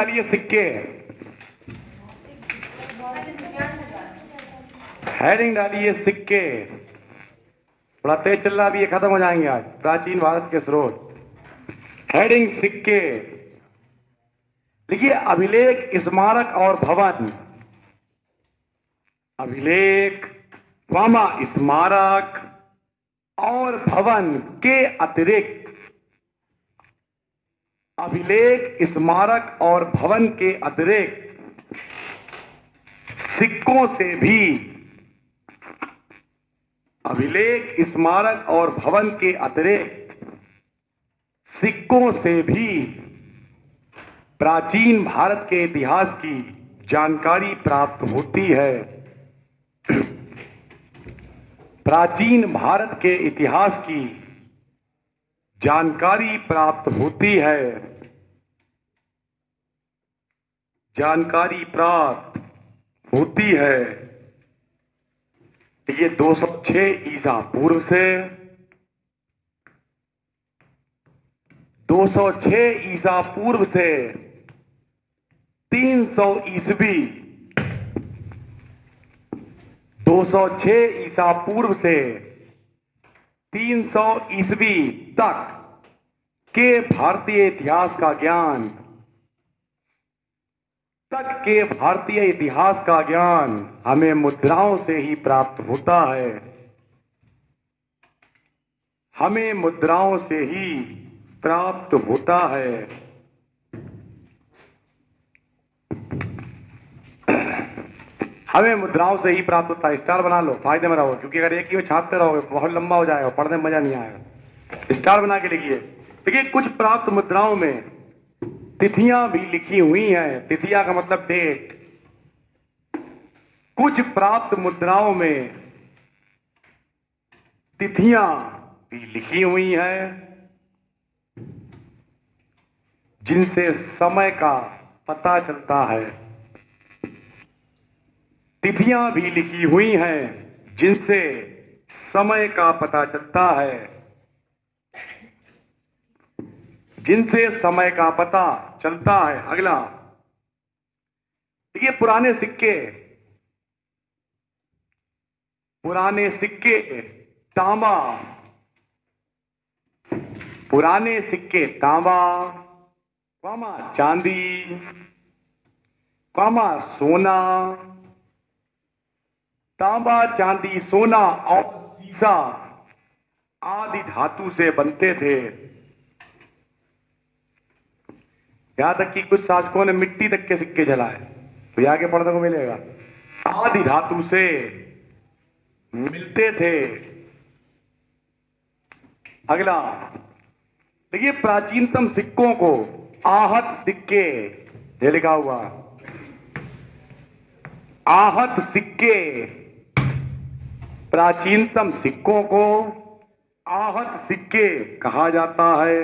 डालिए सिक्के, हेडिंग डालिए सिक्के। बड़ा तेज चल रहा, अभी ये खत्म हो जाएंगे आज। प्राचीन भारत के स्रोत, हेडिंग सिक्के। देखिए, अभिलेख, स्मारक और भवन। अभिलेख, स्मारक और भवन के अतिरिक्त, अभिलेख, स्मारक और भवन के अतिरिक्त सिक्कों से भी, अभिलेख, स्मारक और भवन के अतिरिक्त सिक्कों से भी प्राचीन भारत के इतिहास की जानकारी प्राप्त होती है। प्राचीन भारत के इतिहास की जानकारी प्राप्त होती है, जानकारी प्राप्त होती है। ये 206 ईसा पूर्व से 206 ईसा पूर्व से 300 ईस्वी, 206 ईसा पूर्व से 300 ईस्वी तक के भारतीय इतिहास का ज्ञान, हमें मुद्राओं से ही प्राप्त होता है। हमें मुद्राओं से ही प्राप्त होता है। हमें मुद्राओं से ही प्राप्त होता है। स्टार बना लो, फायदे में रहो, क्योंकि अगर एक ही में छापते रहोगे बहुत लंबा हो जाएगा, पढ़ने में मजा नहीं आएगा। स्टार बना के लिखिए। देखिए, कुछ प्राप्त मुद्राओं में तिथियां भी लिखी हुई हैं। तिथियां का मतलब डेट। कुछ प्राप्त मुद्राओं में तिथियां भी लिखी हुई हैं, जिनसे समय का पता चलता है। तिथियां भी लिखी हुई हैं, जिनसे समय का पता चलता है, जिनसे समय का पता चलता है। अगला, ये पुराने सिक्के, पुराने सिक्के तांबा, पुराने सिक्के तांबा, चांदी, सोना, तांबा, चांदी, सोना और सीसा आदि धातु से बनते थे। यहां तक कि कुछ शासकों ने मिट्टी तक के सिक्के जलाए, तो ये आगे पढ़ने को मिलेगा। आदि धातु से मिलते थे। अगला देखिए, प्राचीनतम सिक्कों को आहत सिक्के, ये लिखा हुआ आहत सिक्के। प्राचीनतम सिक्कों को आहत सिक्के कहा जाता है।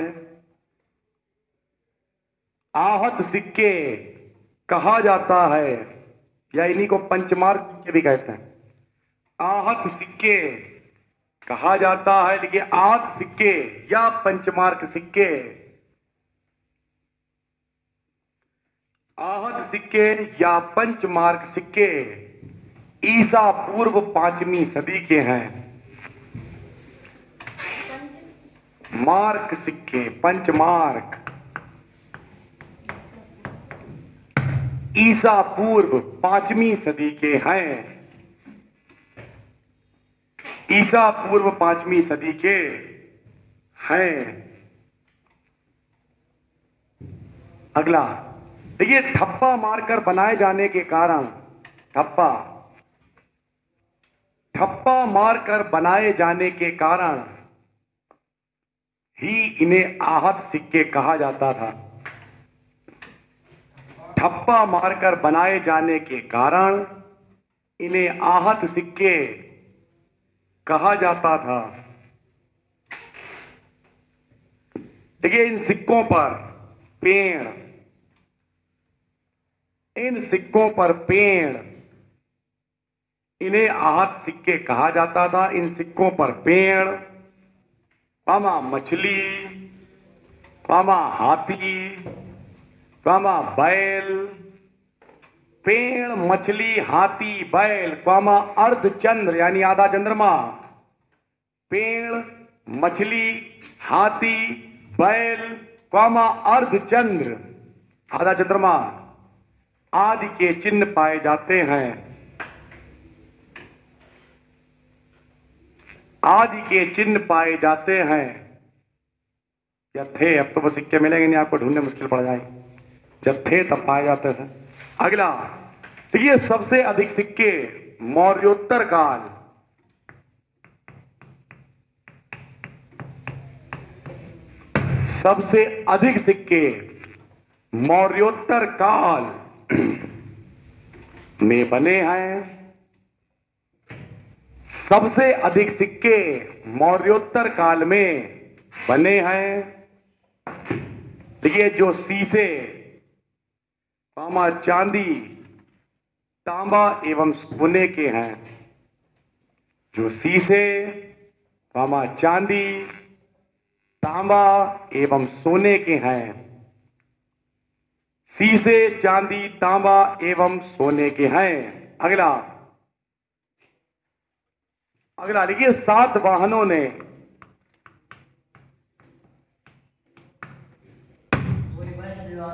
आहत सिक्के कहा जाता है, या इन्हीं को पंचमार्क सिक्के भी कहते हैं। आहत सिक्के कहा जाता है। लेकिन आहत सिक्के या पंचमार्क सिक्के, आहत सिक्के या पंचमार्क सिक्के ईसा पूर्व 5वीं सदी के हैं। मार्क सिक्के, पंचमार्क ईसा पूर्व 5वीं सदी के हैं। ईसा पूर्व 5वीं सदी के हैं। अगला देखिए, ठप्पा मारकर बनाए जाने के कारण, ठप्पा मारकर बनाए जाने के कारण ही इन्हें आहत सिक्के कहा जाता था। ठप्पा मारकर बनाए जाने के कारण इन्हें आहत सिक्के कहा जाता था। देखिए, इन सिक्कों पर पेड़, इन सिक्कों पर पेड़, इन्हें आहत सिक्के कहा जाता था। इन सिक्कों पर पेड़, मछली, हाथी, कॉमा बैल, पेड़, मछली, हाथी, बैल, कॉमा अर्धचंद्र यानी आधा चंद्रमा, पेड़, मछली, हाथी, बैल, कॉमा अर्धचंद्र आधा चंद्रमा आदि के चिन्ह पाए जाते हैं। आदि के चिन्ह पाए जाते हैं या थे, अब तो वो सिक्के मिलेंगे नहीं, आपको ढूंढने मुश्किल पड़ जाएंगे, जब थे तब पाए जाते थे। अगला देखिए, सबसे अधिक सिक्के मौर्योत्तर काल, सबसे अधिक सिक्के मौर्योत्तर काल में बने हैं। सबसे अधिक सिक्के मौर्योत्तर काल में बने हैं। देखिए, जो शीशे, चांदी, तांबा एवं सोने के हैं, जो शीशे, चांदी, तांबा एवं सोने के हैं, शीशे, चांदी, तांबा एवं सोने के हैं। अगला अगला देखिए, 7 वाहनों ने,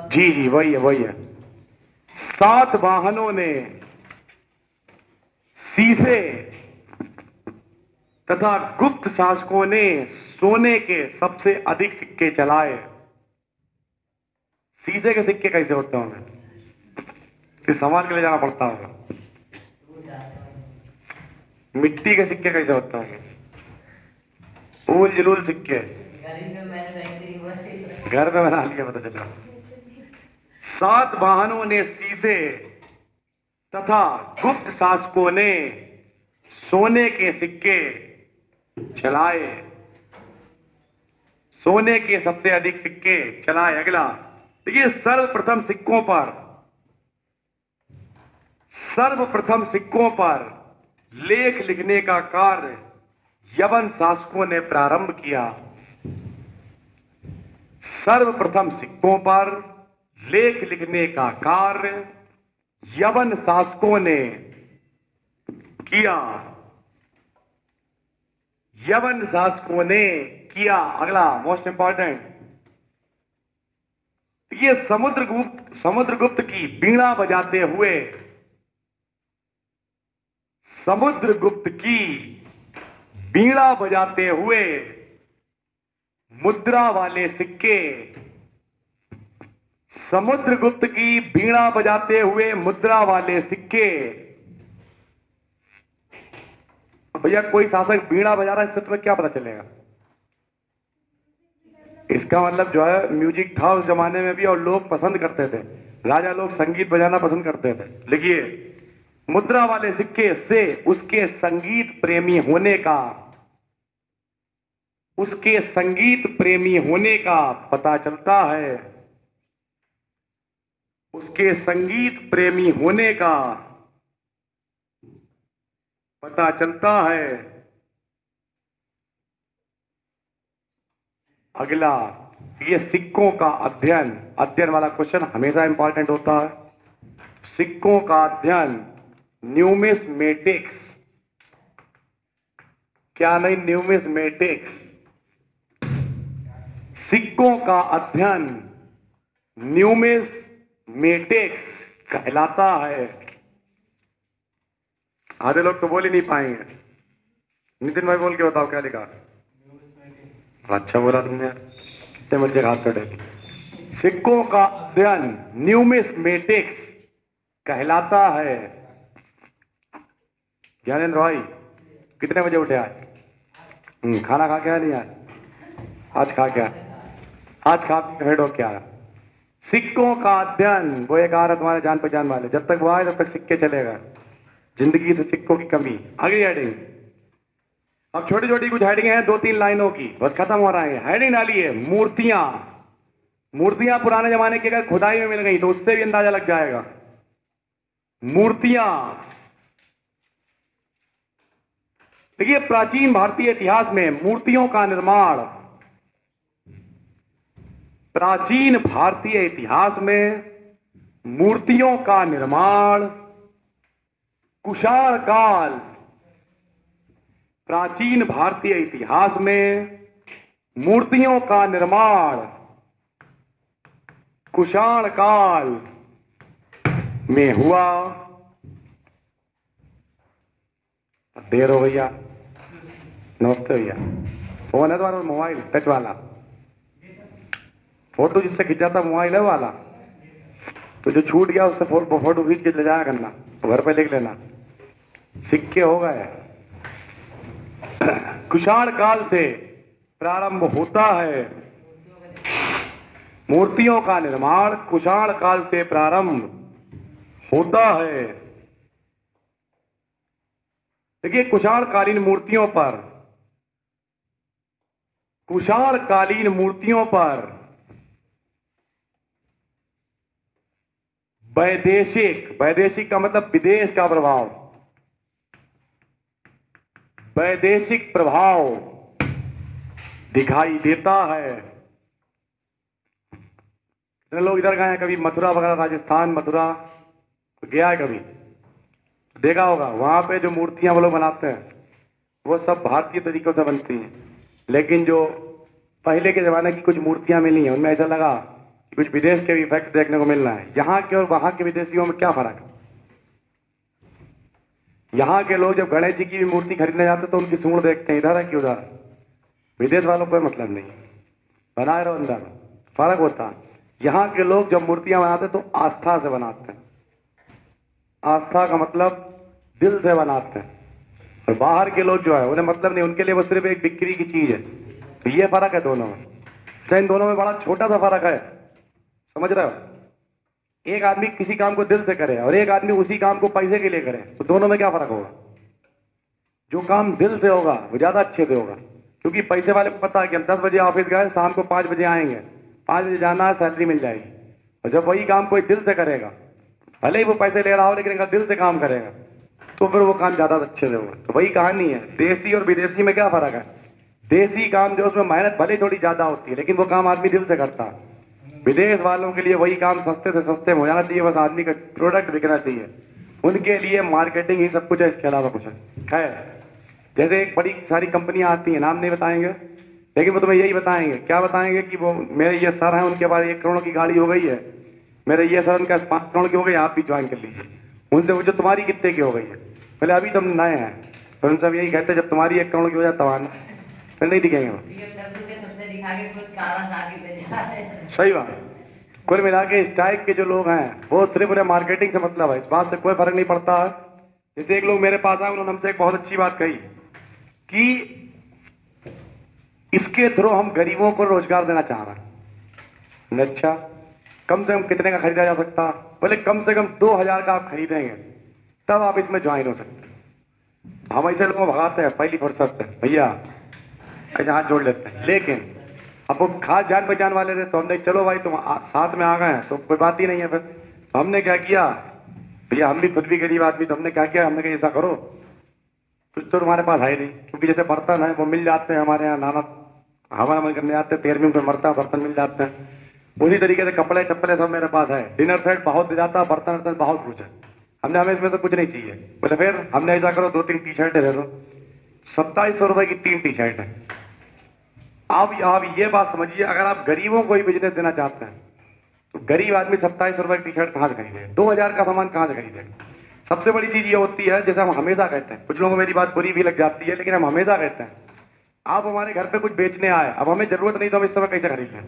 जी जी वही है वही है, 7 वाहनों ने शीशे तथा गुप्त शासकों ने सोने के सबसे अधिक सिक्के चलाए। शीशे के सिक्के कैसे होते होंगे, इस संभाल के ले जाना पड़ता होगा। मिट्टी के सिक्के कैसे होते होंगे, ऊल जलूल सिक्के, घर में बना लिया, पता चला। 7 वाहनों ने शीशे तथा गुप्त शासकों ने सोने के सिक्के चलाए। सोने के सबसे अधिक सिक्के चलाए। अगला देखिए, सर्वप्रथम सिक्कों पर लेख लिखने का कार्य यवन शासकों ने प्रारंभ किया। सर्वप्रथम सिक्कों पर लेख लिखने का कार्य यवन शासकों ने किया। यवन शासकों ने किया। अगला मोस्ट इंपॉर्टेंट, ये समुद्रगुप्त की बीणा बजाते हुए, समुद्रगुप्त की बीणा बजाते हुए मुद्रा वाले सिक्के, समुद्रगुप्त की बीणा बजाते हुए मुद्रा वाले सिक्के। भैया, कोई शासक बीणा बजा रहा है, इससे तुम्हें क्या पता चलेगा? इसका मतलब जो है, म्यूजिक था उस जमाने में भी और लोग पसंद करते थे, राजा लोग संगीत बजाना पसंद करते थे। लिखिए, मुद्रा वाले सिक्के से उसके संगीत प्रेमी होने का, उसके संगीत प्रेमी होने का पता चलता है। उसके संगीत प्रेमी होने का पता चलता है। अगला, ये सिक्कों का अध्ययन, अध्ययन वाला क्वेश्चन हमेशा इंपॉर्टेंट होता है। सिक्कों का अध्ययन, न्यूमिस्मेटिक्स, क्या नहीं, न्यूमिस्मेटिक्स। सिक्कों का अध्ययन न्यूमिस्मेटिक्स कहलाता है। आधे लोग तो बोल ही नहीं पाएंगे। नितिन भाई बोल के बताओ क्या लिखा। अच्छा बोला तुमने, कितने बच्चे हाथ कटे। सिक्कों का अध्ययन न्यूमिस्मेटिक्स कहलाता है। ज्ञानेंद्र भाई कितने बजे उठे आज? खाना खा के आया नहीं आज खा के आया, आज खा पी हेड हो क्या? सिक्कों का अध्ययन, वो एक आ रहा तुम्हारे जान पहचान वाले, जब तक वो आए तब तक सिक्के चलेगा। जिंदगी से सिक्कों की कमी। अगली हेडिंग, अब छोटी छोटी कुछ हेडिंग है, 2-3 लाइनों की, बस खत्म हो रहा है। हेडिंग डालिए, मूर्तियां। मूर्तियां पुराने जमाने की अगर खुदाई में मिल गई तो उससे भी अंदाजा लग जाएगा। मूर्तियां। देखिए, प्राचीन भारतीय इतिहास में मूर्तियों का निर्माण प्राचीन भारतीय इतिहास में मूर्तियों का निर्माण कुषाण काल, प्राचीन भारतीय इतिहास में मूर्तियों का निर्माण कुषाण काल में हुआ। देर हो भैया। नमस्ते भैया। फोन है तुम्हारा मोबाइल टच वाला? फोटो जिससे खिंचाता मोबाइल है वाला? तो जो छूट गया उससे फोटो खींच के ले जाया करना, तो घर पे लिख लेना। सिक्के हो गए। कुषाण काल से प्रारंभ होता है मूर्तियों का निर्माण, कुषाण काल से प्रारंभ होता है। देखिए, कुषाणकालीन मूर्तियों पर वैदेशिक का मतलब विदेश का प्रभाव, वैदेशिक प्रभाव दिखाई देता है। कितने लोग इधर गए हैं कभी? मथुरा वगैरह, राजस्थान मथुरा गया है कभी? देखा होगा वहां पे जो मूर्तियां वो लोग बनाते हैं वो सब भारतीय तरीकों से बनती हैं, लेकिन जो पहले के जमाने की कुछ मूर्तियां मिली हैं उनमें ऐसा लगा कि कुछ विदेश के इफेक्ट देखने को मिल रहा है। यहाँ के और वहां के विदेशियों में क्या फर्क है? यहाँ के लोग जब गणेश जी की भी मूर्ति खरीदने जाते तो उनकी सूंड देखते हैं, इधर है कि उधर। विदेश वालों को मतलब नहीं, बनाए रहो अंदर, फर्क होता है। यहाँ के लोग जब मूर्तियां बनाते तो आस्था से बनाते हैं, आस्था का मतलब दिल से बनाते हैं। और बाहर के लोग जो है उन्हें मतलब नहीं, उनके लिए वो सिर्फ एक बिक्री की चीज है। तो ये फर्क है दोनों में। अच्छा, इन दोनों में बड़ा छोटा सा फर्क है, समझ रहे हो? एक आदमी किसी काम को दिल से करे और एक आदमी उसी काम को पैसे के लिए करे, तो दोनों में क्या फर्क होगा? जो काम दिल से होगा वो ज्यादा अच्छे से होगा, क्योंकि पैसे वाले को पता है कि हम 10 बजे ऑफिस गए, शाम को 5 बजे आएंगे, 5 बजे जाना है, सैलरी मिल जाएगी। और जब वही काम कोई दिल से करेगा, भले ही वो पैसे ले रहा हो लेकिन अगर दिल से काम करेगा तो फिर वो काम ज्यादा अच्छे से होगा। तो वही कहानी है, देसी और विदेशी में क्या फर्क है? देसी काम जो उसमें मेहनत भले थोड़ी ज्यादा होती है लेकिन वो काम आदमी दिल से करता है। विदेश वालों के लिए वही काम सस्ते से सस्ते में हो जाना चाहिए, बस आदमी का प्रोडक्ट बिकना चाहिए। उनके लिए मार्केटिंग ही सब कुछ है, इसके अलावा कुछ है। खैर, जैसे एक बड़ी सारी कंपनियां आती हैं, नाम नहीं बताएंगे, लेकिन वो तुम्हें यही बताएंगे, क्या बताएंगे कि वो मेरे ये सर हैं, उनके पास 1 करोड़ की गाड़ी हो गई है, मेरे ये सर उनका 5 करोड़ की हो गई, आप भी ज्वाइन कर लीजिए। उनसे पूछो तुम्हारी कितने की हो गई है? पहले अभी तुम नए हैं, फिर उनसे यही कहते जब तुम्हारी 1 करोड़ की हो जाए तब आना, फिर नहीं दिखेंगे वो। सही बात। कुल मिला के इस टाइप के जो लोग हैं वो सिर्फ उन्हें मार्केटिंग से मतलब है, इस बात से कोई फर्क नहीं पड़ता है। जैसे एक लोग मेरे पास आए, उन्होंने हमसे एक बहुत अच्छी बात कही कि इसके थ्रू हम गरीबों को रोजगार देना चाह रहे हैं। अच्छा, कम से कम कितने का खरीदा जा सकता? बोले कम से कम 2000 का आप खरीदेंगे तब आप इसमें ज्वाइन हो सकते। हम ऐसे लोगों को भगाते हैं पहली फुर्सत से, भैया ऐसे हाथ जोड़ लेते हैं। लेकिन अब वो खास जान पहचान वाले थे तो हमने चलो भाई तुम साथ में आ गए हैं तो कोई बात ही नहीं है। फिर तो हमने क्या किया, भैया हम भी खुद भी गरीब आदमी, तो हमने क्या किया, हमने कहा ऐसा करो, कुछ तो तुम्हारे पास है नहीं, क्योंकि जैसे बर्तन है वो मिल जाते हैं हमारे यहाँ, नाना हमारा मन करने आते हैं, 13वीं में मरता है, बर्तन मिल जाते हैं। उसी तरीके से कपड़े चप्पले सब मेरे पास है, डिनर सेट बहुत दे जाता है, बर्तन वर्तन बहुत कुछ है। हमने हमें इसमें तो कुछ नहीं चाहिए। बोले फिर हमने ऐसा करो 2-3 टी-शर्टें दे दो, 2700 रुपए की 3 टी-शर्ट है। आप ये बात समझिए, अगर आप गरीबों को ही बिजनेस देना चाहते हैं तो गरीब आदमी 2700 रुपए की टी-शर्ट कहाँ से खरीदेगा? 2000 का सामान कहाँ से खरीदेगा? सबसे बड़ी चीज ये होती है, जैसे हम हमेशा कहते हैं, कुछ लोगों को मेरी बात बुरी भी लग जाती है, लेकिन हम हमेशा कहते हैं आप हमारे घर पे कुछ बेचने आए, अब हमें जरूरत नहीं तो हम इस समय कैसे खरीद लें?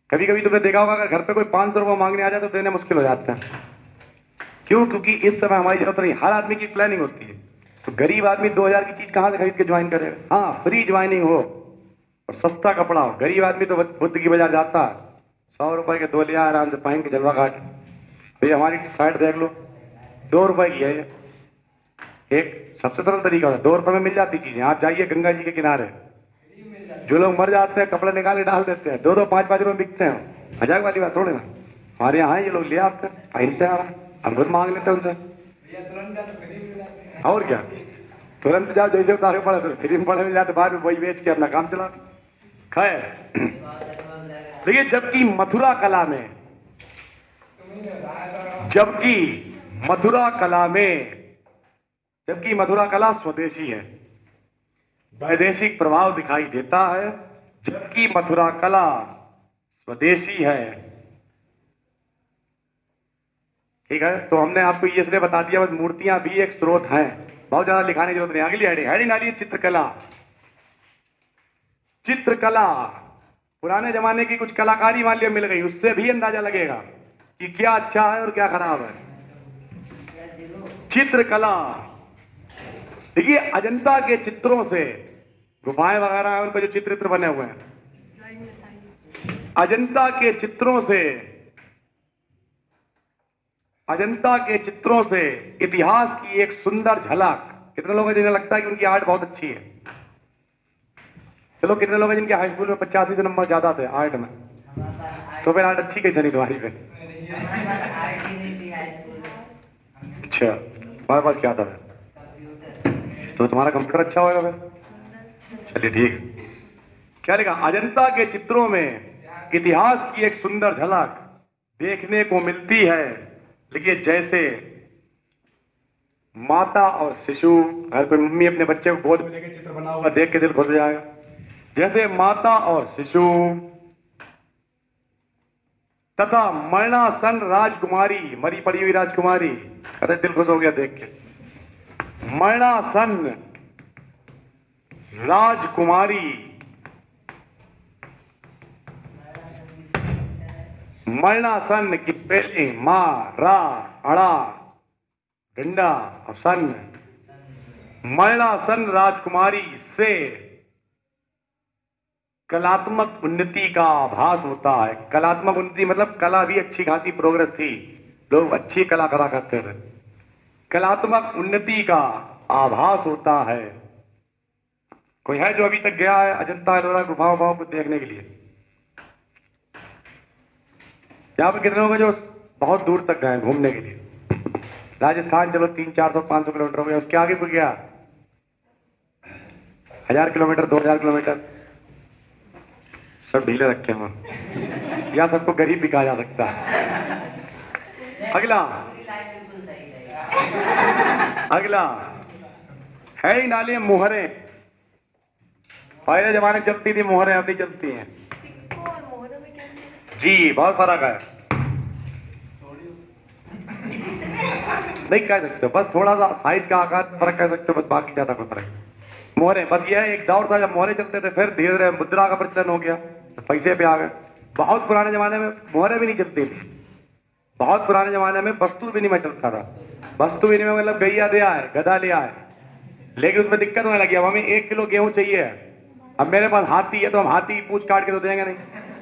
कभी कभी तुमने देखा होगा अगर घर पे कोई 500 रुपये मांगने आ जाए तो देने मुश्किल हो जाता है। क्यों? क्योंकि इस समय हमारी जरूरत नहीं। हर आदमी की प्लानिंग होती है। तो गरीब आदमी 2000 की चीज कहां से खरीद के ज्वाइन करेगा? हाँ, फ्री ज्वाइनिंग हो और सस्ता कपड़ा हो। गरीब आदमी तो बुद्ध की बाजार जाता है, 100 रुपए के 2 लिया, आराम से पहन के जलवा काट। भैया हमारी शर्ट देख लो, 2 रुपए की है ये। एक सबसे सरल तरीका है, 2 रुपए में मिल जाती चीजें। आप जाइए गंगा जी के किनारे, जो लोग मर जाते हैं कपड़े निकाले डाल देते हैं, 2-2 5-5 रुपए बिकते हैं। मजाक वाली बात थोड़ी ना। हमारे यहाँ ये लोग ले आते हैं, पहनते हैं, हम खुद मांग लेते हैं उनसे। और क्या, तुरंत जाओ, जैसे उतारे पड़े तो फ्री में पड़े मिल जाते, बाद में वही बेच के अपना काम चला। खैर, देखिए, जबकि मथुरा कला में जबकि मथुरा कला स्वदेशी है, वैदेशिक प्रभाव दिखाई देता है, जबकि मथुरा कला स्वदेशी है। ठीक है, तो हमने आपको ये इसलिए बता दिया, बस मूर्तियां भी एक स्रोत हैं, बहुत ज्यादा लिखाने की जरूरत नहीं। अगली हेडिंग डालिए, चित्रकला। चित्रकला, पुराने जमाने की कुछ कलाकारी मान लिया मिल गई, उससे भी अंदाजा लगेगा कि क्या अच्छा है और क्या खराब है। चित्रकला, देखिए अजंता के चित्रों से, गुफाएं वगैरह है उनके जो चित्र बने हुए हैं, अजंता के चित्रों से इतिहास की एक सुंदर झलक। कितने लोग हैं जिन्हें लगता है कि उनकी आर्ट बहुत अच्छी है? चलो, कितने लोग हैं जिनके हाई स्कूल में 85 से नंबर ज्यादा थे आर्ट में? तो फिर आर्ट अच्छी कैसे नहीं तुम्हारी फिर? अच्छा, तुम्हारे पास क्या था फिर? तो तुम्हारा कंप्यूटर अच्छा होगा फिर? चलिए ठीक। क्या लिखा? अजंता के चित्रों में इतिहास की एक सुंदर झलक देखने को मिलती है। देखिए, जैसे माता और शिशु, अगर कोई मम्मी अपने बच्चे को गोद में लेके चित्र बना हुआ देख के दिल खुश हो जाएगा। जैसे माता और शिशु तथा मरणासन राजकुमारी, मरी पड़ी हुई राजकुमारी, कहते दिल खुश हो गया देख के। मरणासन राजकुमारी, मरणासन की पहले मां, रा, अड़ा, डंडा और सन, मरणासन राजकुमारी से कलात्मक उन्नति का आभास होता है। कलात्मक उन्नति मतलब कला भी अच्छी खासी प्रोग्रेस थी, लोग अच्छी कला करा करते थे। कलात्मक उन्नति का आभास होता है। कोई है जो अभी तक गया है अजंता एलोरा गुफाओं को देखने के लिए? यहाँ पर कितने लोग हैं जो बहुत दूर तक गए घूमने के लिए? राजस्थान चलो 300-400-500 किलोमीटर हो गया, उसके आगे कोई गया? 1000 किलोमीटर, 2000 किलोमीटर? सब ढीले रखे हैं, या सबको गरीब भी कहा जा सकता है। अगला है ही नाले मोहरें। पहले जमाने चलती थी मोहरें, अब नहीं चलती हैं। जी, बहुत फर्क है। नहीं कह सकते, बस थोड़ा सा साइज का आकार फर्क कह सकते हो, बस बाकी ज्यादा कोई फर्क। मोहरें, बस यह एक दौर था जब मोहरें चलते थे, फिर धीरे धीरे मुद्रा का प्रचलन हो गया, पैसे पे आ गए। बहुत पुराने जमाने में मोहरें भी नहीं चलती थी। बहुत पुराने जमाने में वस्तु विनिमय चलता था। वस्तु विनिमय मतलब गैया दे आए, गधा ले आए, लेकिन उसमें दिक्कत होने लगी। अब हमें 1 किलो गेहूं चाहिए, अब मेरे पास हाथी है तो हम हाथी पूछ काट के तो देंगे नहीं,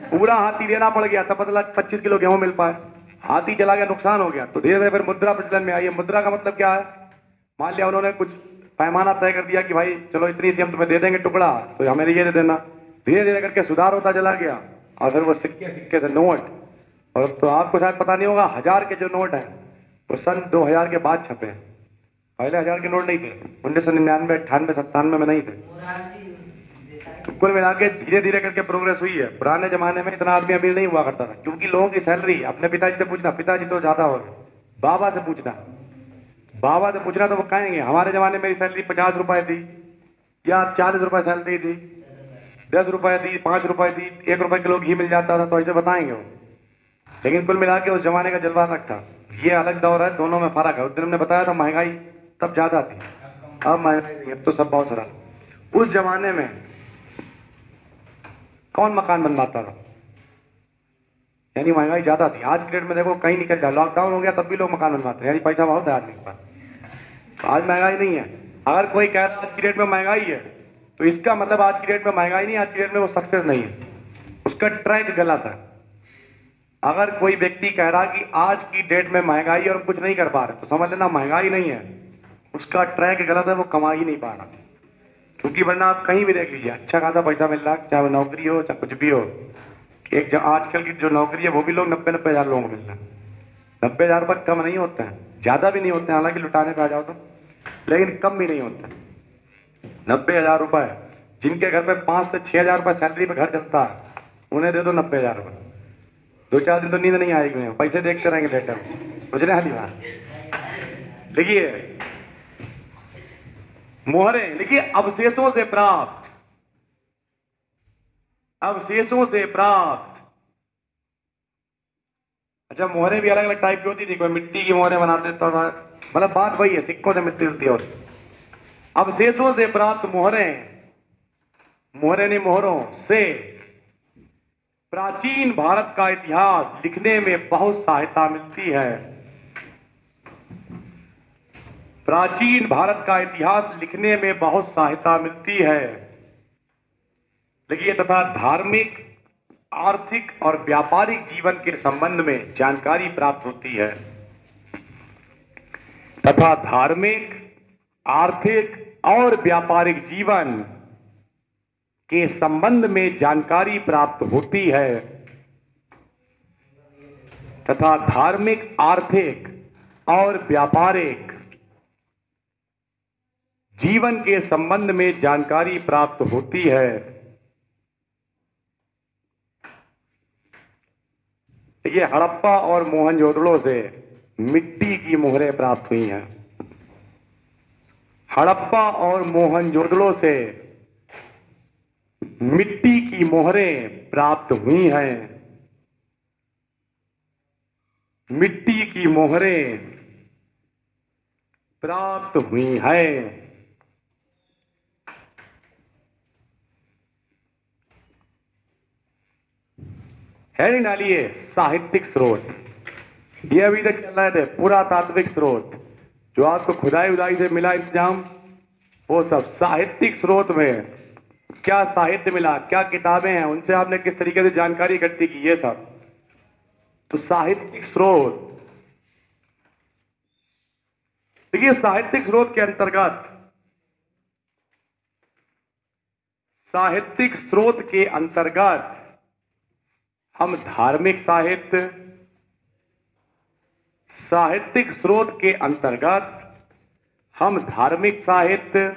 पूरा हाथी देना पड़ गया, तब पता 25 किलो गेहूं मिल पाए। हाथी चला गया, नुकसान हो गया, तो धीरे धीरे फिर मुद्रा प्रचलन में आई है। मुद्रा का मतलब क्या है? मान लिया उन्होंने कुछ पैमाना तय कर दिया कि भाई चलो इतनी सी हम तुम्हें दे देंगे टुकड़ा, तो हमें ये दे देना। धीरे धीरे करके सुधार होता चला गया, और फिर वो सिक्के से नोट। और तो आपको शायद पता नहीं होगा, 1000 के जो नोट हैं वो सन 2000 के बाद छपे हैं। पहले 1000 के नोट नहीं थे, 1999, 98, 97 में नहीं थे। तो कुल मिला के धीरे धीरे करके प्रोग्रेस हुई है। पुराने जमाने में इतना आदमी अमीर नहीं हुआ करता था, क्योंकि लोगों की सैलरी, अपने पिताजी से पूछना, पिताजी तो ज्यादा हो गए, बाबा से पूछना तो वो कहेंगे हमारे जमाने में मेरी सैलरी 50 रुपए थी, या 40 रुपए सैलरी थी, 10 रुपए दी, 5 रुपए दी, 1 रुपए किलो घी मिल जाता था, तो ऐसे बताएंगे वो। लेकिन कुल मिला के उस जमाने का जलवा अलग था। ये अलग दौर है, दोनों में फर्क है। उस दिन हमने बताया था महंगाई तब ज्यादा थी, अब महंगाई नहीं, अब तो सब बहुत सारा। उस जमाने में कौन मकान बनवाता था? यानी महंगाई ज्यादा थी। आज की डेट में देखो कहीं निकल जाए, लॉकडाउन हो गया तब भी लोग मकान बनवाते हैं, यानी पैसा बहुत है आदमी के पास। तो आज महंगाई नहीं है। अगर कोई कह रहा है आज की डेट में महंगाई है, तो इसका मतलब आज की डेट में महंगाई नहीं, आज की डेट में वो सक्सेस नहीं है, उसका ट्रैक गलत है। अगर कोई व्यक्ति कह रहा कि आज की डेट में महंगाई है और कुछ नहीं कर पा रहे, तो समझ लेना महंगाई नहीं है, उसका ट्रैक गलत है, वो कमा ही नहीं पा रहा। क्योंकि वरना आप कहीं भी देख लीजिए, अच्छा खासा पैसा मिल रहा है, चाहे वो नौकरी हो चाहे कुछ भी हो। एक आजकल की जो नौकरी है वो भी लोग 90-90 हज़ार लोगों को मिल रहा है। 90 हज़ार रुपये कम नहीं होते हैं, ज्यादा भी नहीं होते हैं, हालांकि लुटाने पे आ जाओ तो, लेकिन कम भी नहीं होते। 90 हज़ार रुपये, जिनके घर पे 5 से 6 हज़ार रुपये सैलरी पे घर चलता है, उन्हें दे दो 90,000 रुपये, 2-4 दिन तो नींद नहीं आएगी, उन्हें पैसे देखते रहेंगे थिएटर में। सोच रहे हैं बात। देखिए मोहरे लिखिए, अवशेषों से प्राप्त, अवशेषों से प्राप्त। अच्छा, मोहरे भी अलग अलग टाइप की होती थी, कोई मिट्टी की मोहरे बनाते था, मतलब बात वही है, सिक्कों से मिट्टी होती है। और अवशेषों से प्राप्त मोहरे, मोहरे ने मोहरों से प्राचीन भारत का इतिहास लिखने में बहुत सहायता मिलती है। प्राचीन भारत का इतिहास लिखने में बहुत सहायता मिलती है। देखिए, तथा धार्मिक, आर्थिक और व्यापारिक जीवन के संबंध में जानकारी प्राप्त होती है। तथा धार्मिक, आर्थिक और व्यापारिक जीवन के संबंध में जानकारी प्राप्त होती है। तथा धार्मिक, आर्थिक और व्यापारिक जीवन के संबंध में जानकारी प्राप्त होती है। ये हड़प्पा और मोहनजोदड़ो से मिट्टी की मोहरें प्राप्त हुई हैं। हड़प्पा और मोहनजोदड़ो से मिट्टी की मोहरें प्राप्त हुई हैं। मिट्टी की मोहरें प्राप्त हुई हैं। है डालिए साहित्यिक स्रोत, ये अभी तक चल रहे थे पुरातात्विक स्रोत, जो आपको खुदाई उदाई से मिला इंतजाम, वो सब साहित्यिक स्रोत में क्या साहित्य मिला, क्या किताबें हैं, उनसे आपने किस तरीके से जानकारी इकट्ठी की, ये सब तो साहित्यिक स्रोत। देखिए, साहित्यिक स्रोत के अंतर्गत, साहित्यिक स्रोत के अंतर्गत हम धार्मिक साहित्य, साहित्यिक स्रोत के अंतर्गत हम धार्मिक साहित्य,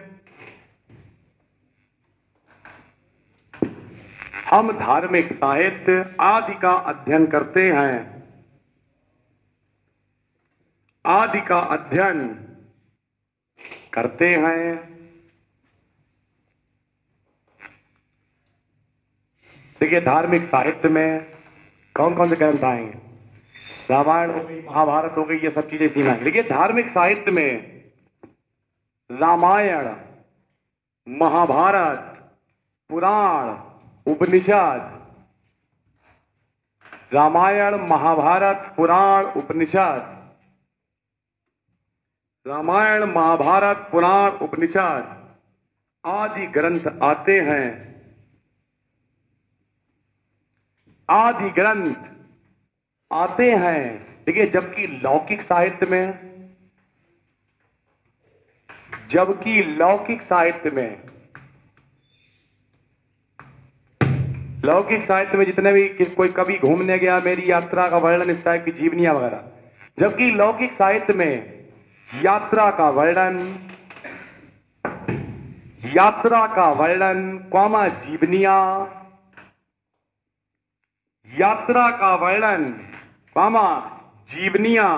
हम धार्मिक साहित्य आदि का अध्ययन करते हैं, आदि का अध्ययन करते हैं। देखिए, धार्मिक साहित्य में कौन कौन से ग्रंथ आएंगे, रामायण हो गई, महाभारत हो गई, ये सब चीजें सीमा है। देखिए, धार्मिक साहित्य में रामायण, महाभारत, पुराण, उपनिषद, रामायण, महाभारत, पुराण, उपनिषद, रामायण, महाभारत, पुराण, उपनिषद आदि ग्रंथ आते हैं, आदि ग्रंथ आते हैं। देखिए, जबकि लौकिक साहित्य में, जबकि लौकिक साहित्य में, लौकिक साहित्य में जितने भी कोई कभी घूमने गया, मेरी यात्रा का वर्णन, इस टाइप की जीवनियां वगैरह, जबकि लौकिक साहित्य में यात्रा का वर्णन, यात्रा का वर्णन, जीवनियां, यात्रा का वर्णन, जीवनियां,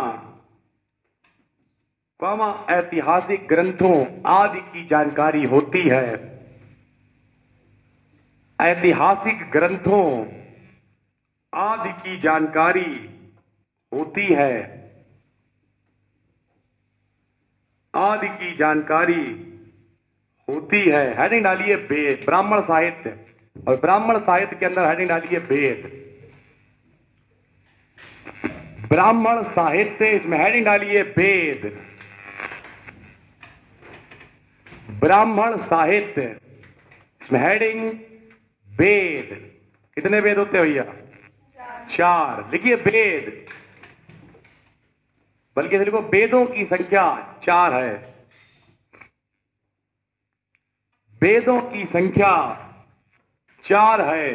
ऐतिहासिक ग्रंथों आदि की जानकारी होती है। ऐतिहासिक ग्रंथों आदि की जानकारी होती है, आदि की जानकारी होती है। हेडिंग डालिए वेद, ब्राह्मण साहित्य, और ब्राह्मण साहित्य के अंदर हेडिंग डालिए वेद, ब्राह्मण साहित्य, इसमें हेडिंग डालिए वेद, ब्राह्मण साहित्य, इसमें हेडिंग वेद। कितने वेद होते हैं भैया? 4। लिखिए वेद, बल्कि देखो वेदों की संख्या 4 है, वेदों की संख्या 4 है।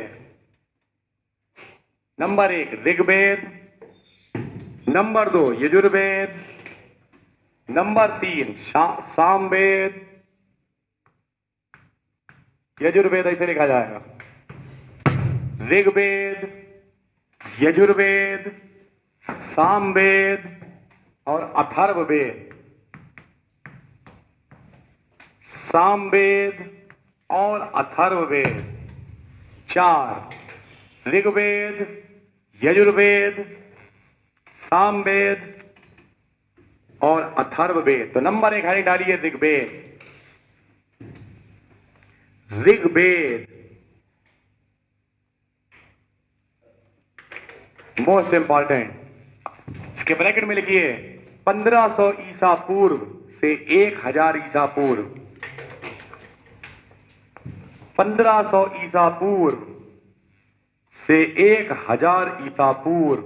Number 1 Rigveda, number 2 Yajurveda, number 3 Samaveda, Yajurveda ऐसे लिखा जाएगा, ऋग्वेद, यजुर्वेद, सामवेद और अथर्ववेद। सामवेद और अथर्ववेद, 4 ऋग्वेद, यजुर्वेद, सामवेद और अथर्ववेद। तो नंबर 1 हाई डालिए ऋग्वेद। ऋग्वेद मोस्ट इंपॉर्टेंट, इसके ब्रैकेट में लिखिए 1500 ईसा पूर्व से 1000 ईसा पूर्व। 1500 ईसा पूर्व से 1000 ईसा पूर्व।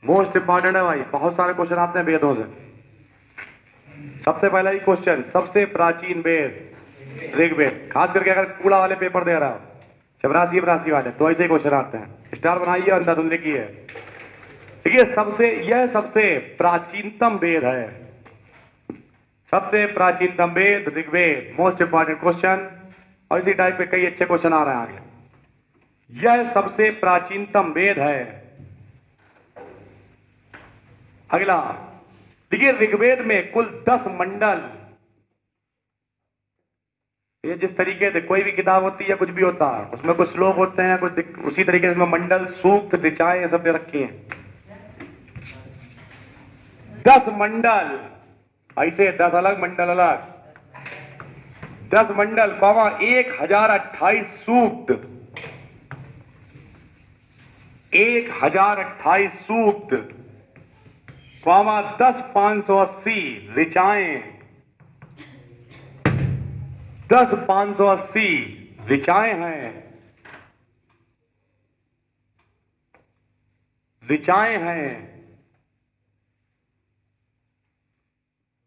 मोस्ट इंपॉर्टेंट है भाई, बहुत सारे क्वेश्चन आते हैं वेदों से। सबसे पहला ही क्वेश्चन, सबसे प्राचीन वेद ऋग्वेद। खास करके अगर कूड़ा वाले पेपर दे रहा हो, चपरासी राशि वाले, तो ऐसे ही क्वेश्चन आते हैं। स्टार बनाइए, अंदर तुम लिखिए। देखिए यह सबसे प्राचीनतम वेद है। सबसे प्राचीनतम वेद ऋग्वेद, मोस्ट इंपॉर्टेंट क्वेश्चन। और इसी टाइप के कई अच्छे क्वेश्चन आ रहे हैं आगे। यह सबसे प्राचीनतम वेद है। अगला देखिए, ऋग्वेद में कुल 10 मंडल। ये जिस तरीके से कोई भी किताब होती है या कुछ भी होता है, उसमें कुछ श्लोक होते हैं, कुछ उसी तरीके से इसमें मंडल, सूक्त, ऋचाएं, ये सब रखी हैं। 10 मंडल, ऐसे 10 अलग मंडल अलग। 10 मंडल, 1028 सूक्त। 1028 सूक्त, 10,580 ऋचाएं। 10,580 ऋचाएं हैं। ऋचाएं हैं।